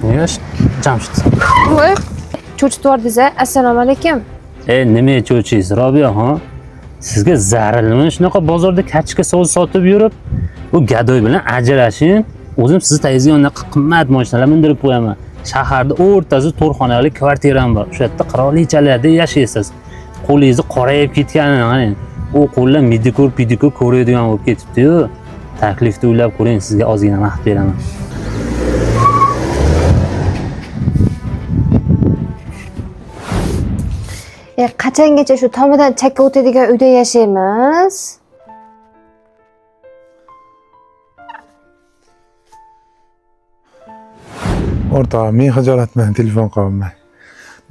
Yosh, Jamshid. Voy, cho'chitordingiz. Assalomu alaykum. Nima cho'chiysiz, Robiyaxon? Sizga zarilmi shunaqa bozorda kachka so'z sotib yurib, bu gadoy bilan ajrashing. O'zim sizni tayizga unaqa qimmat mashinalar mindirib qo'yaman. Shaharda o'rtasida to'rxonali kvartiram bor. O'sha yerda qirolichalarda yashaysiz. Qo'lingizni qorayib ketganini qarang. U qo'llar pedikur ko'radigan bo'lib ketibdi-yu. Taklifni o'ylab ko'ring, sizga ozgina vaqt beraman. Qachongacha shu tomidan chakka o'tadigan uyda yashaymiz? O'rtog'im, men xijolatman, telefon qilaman.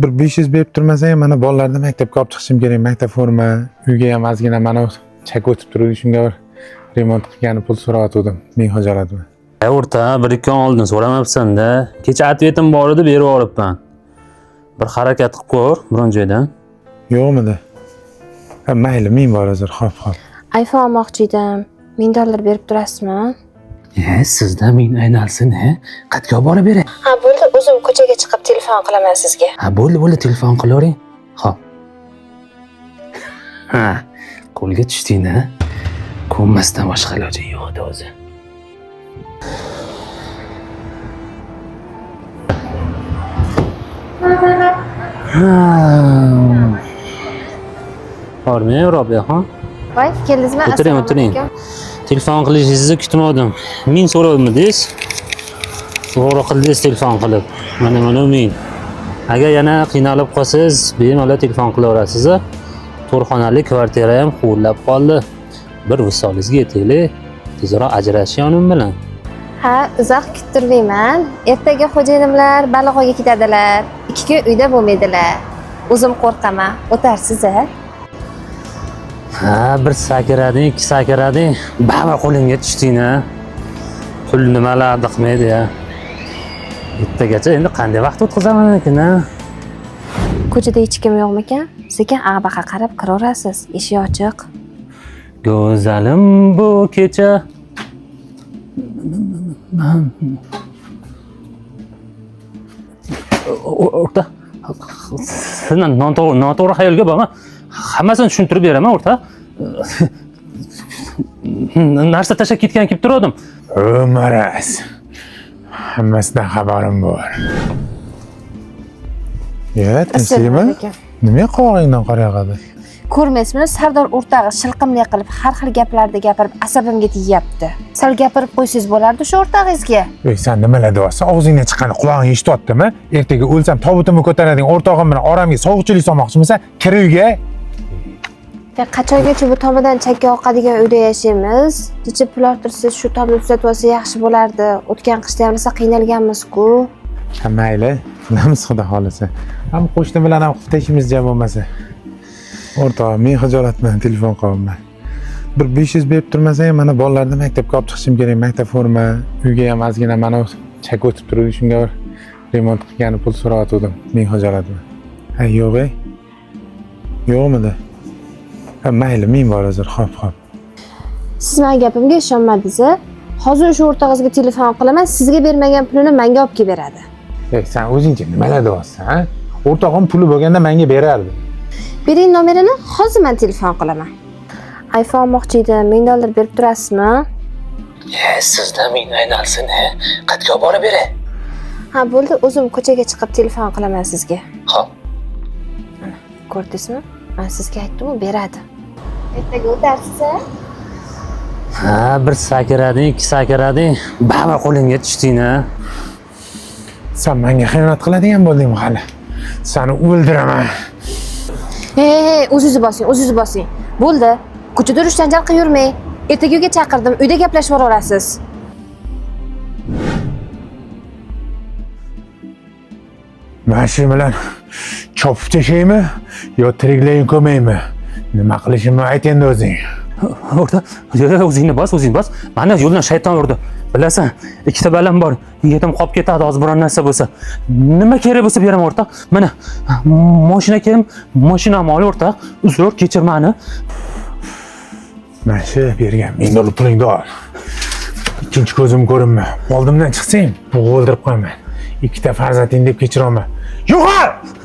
Bir 500 berib turmasang, mana bolalarni maktabga olib chiqishim kerak, maktab forma, uyga ham ozgina mana chakka o'tib turadi, shunga bir remont qilgani pul so'rayotgandim. Men xijolatman. O'rta, 1-2 kun oldin so'ramabsan-da. Kecha atvetim bor edi, berib yuboribman. Bir harakat qilib ko'r, biron joydan. Yo'qmidi? Ha, mayli, men bor hozir, xo'p. iPhone olmoqchi edim. $1000 berib turasizmi? Sizda men aynalsin, Qayerga olib borib beray? Ha, bo'ldi, o'zim ko'chaga chiqib telefon qilaman sizga. Ha, bo'ldi, telefon qilavering. Xo'p. Ha, qo'lga tushding-a? Ko'nmasdan boshqa iloji yo'q-da o'zi. Bormang, Robiyaxon. Voy, keldingizmi? O'tiring. Telefon qilishingizni kutmadim. Men so'ravmidingiz? To'g'ri qildingiz telefon qilib. Mana men. Agar yana qiynalib qolsangiz, bemalol telefon qilaverasiz. To'rxonali kvartira ham huvillab qoldi. Bir visolingizga yetaylik. Tezroq ajrashish yonim bilan. Ha, uzoq kuttirmayman. Ertaga xo'jayinimlar baliqo'ga ketadilar. 2 kun uyda bo'lmaydilar. O'zim qo'rqaman. O'tarsiz-a? Ha, bir sakirading, 2 sakirading, baba qo'limga tushding-a. Pul nimalarni qilmaydi-ya. Ertagacha endi qanday vaqt o'tkazaman ekan-a? Ko'chada hech kim yo'qmi ekan? Sekin ag'baqa qarab kiraverasiz. Eshik ochiq. Go'zalim bu kecha. O'rta. Sizdan noto'g'ri xayolga borma. Hammasini tushuntirib beraman, o'rta. Narsa tashlab ketgan kelib turdim. Maraz. Hammasidan xabarim bor. Tinchlikmi? Nima qovog'ingdan qarayapti? Ko'rmaysizmi, Sardor o'rtog'i shilqimli qilib har xil gaplarni gapirib asabimga tegyapti. Sal gapirib qo'ysangiz bo'lardi shu o'rtog'ingizga. Sen nimalar deyapsan? Og'zingdan chiqqani qulog'ing eshityaptimi? Ertaga o'lsam tobutimni ko'taradigan o'rtog'im bilan oramga sovuqchilik solmoqchimisan? Kir uyga. Qachongacha bu tomidan chakka oqadigan uyda yashaymiz? Necha pul orttirsiz shu tomni tuzatib olsa yaxshi bo'lardi. O'tgan qishda ham rosa qiynalganmiz-ku. Ha, mayli, qilamiz xudo xolisa. Ham qo'shni bilan ham qilib ishimiz jam bo'lmasa. O'rtog'im, men xijolatman, telefon qilaman. Bir 500 berib turmasang, mana bolalarni maktabga olib chiqishim kerak, maktab forma, uyga ham ozgina mana chakka o'tib turadi, shunga bir remont qilgani pul so'rayotgandim. Men xijolatman. Ha, yo'q-e? Yo'qmidi? Ha, mayli, men bor hozir, xo'p. Siz mening gapimga ishonmadingiz. Hozir o'sha o'rtog'ingizga telefon qilaman, sizga bermagan pulini menga olib kelib beradi. Sen o'zingcha nimalar deyapsan, ha? O'rtog'im puli bo'lganda menga berardi. Bering nomerini, hozir men telefon qilaman. iPhone olmoqchi edim, $1000 berib turasizmi? Sizda men aynalsin, Qayerga olib borib beray? Ha, bo'ldi, o'zim ko'chaga chiqib telefon qilaman sizga. Xo'p. Mana, ko'rdingizmi? Men sizga aytdim-ku, beradi. Ertaga o'tarsiz-a? Ha, bir sakirading, 2 sakirading, baba qo'limga tushding-a. Sen menga xiyonat qiladigan bo'ldingmi hali? Seni o'ldiraman. Hey, o'zingiz bosing. Bo'ldi. Ko'chada urush janjal qilib yurmang. Ertaga uyga chaqirdim, uyda gaplashib olasiz. Men shu bilan chopib tashlaymi yo tiriklayin ko'maymi? Nima qilishimni ayt endi o'zing. O'rta, o'zingni bos. Mana yo'ldan shayton urdi. Bilasan, 2 balam bor. Yetim qolib ketadi hozir biron narsa bo'lsa. Nima kerak bo'lsa beraman o'rtoq. Mana mashina kelim, mashinamni ol o'rtoq. Uzr, kechir meni. Mana shu bergan $1000 pulingni ol. Ikkinchi ko'zim ko'rinma. Oldimdan chiqsang, o'ldirib qo'yaman. ikkita farzanding deb kechiraman. Yo'qol!